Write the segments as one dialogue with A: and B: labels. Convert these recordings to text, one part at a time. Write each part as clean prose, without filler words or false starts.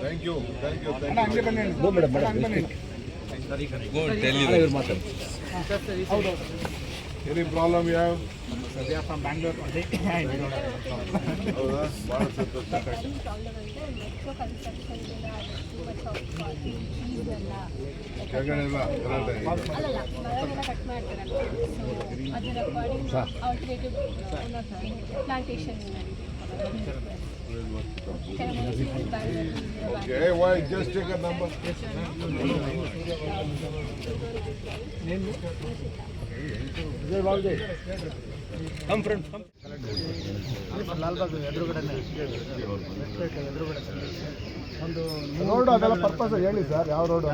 A: Thank you. Any problem you have?
B: They are from Bangalore.
A: Okay, why? Just take a number.
B: Come front.
A: Road ಅದೆಲ್ಲ purpose ಹೇಳಿ sir, ಯಾವ road?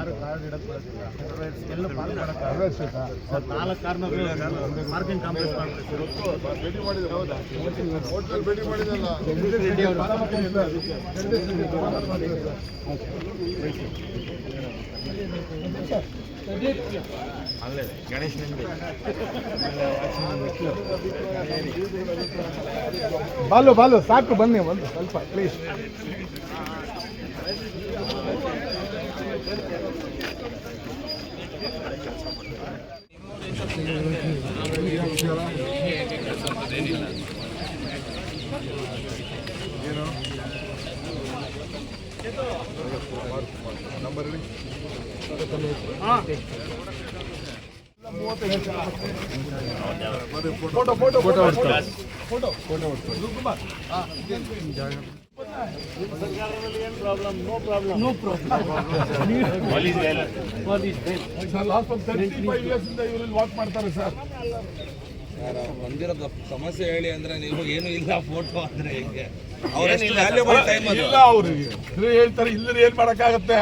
A: ಭೇಟಿ ಮಾಡಿದ್ರೆ ಹೌದಾ? Hotel ಭೇಟಿ ಮಾಡಿದಲ್ಲ. ಬಾಲು ಸಾಕು, ಬನ್ನಿ ಒಂದು ಸ್ವಲ್ಪ ಪ್ಲೀಸ್. ಏನು ನಂಬರ್ ಹೇಳಿ. ವಾಕ್ ಮಾಡ್ತಾರೆ ಸರ್.
C: ಬಂದಿರೋದು ಸಮಸ್ಯೆ ಹೇಳಿ ಅಂದ್ರೆ ನೀವು ಏನು ಇಲ್ಲ ಫೋಟೋ ಅಂದ್ರೆ ಹೆಂಗೆ? ಅವ್ರು
A: ಅವ್ರಿಗೆ ಹೇಳ್ತಾರೆ, ಇಲ್ಲದ್ರೆ ಏನ್ ಮಾಡಕ್ಕಾಗತ್ತೆ?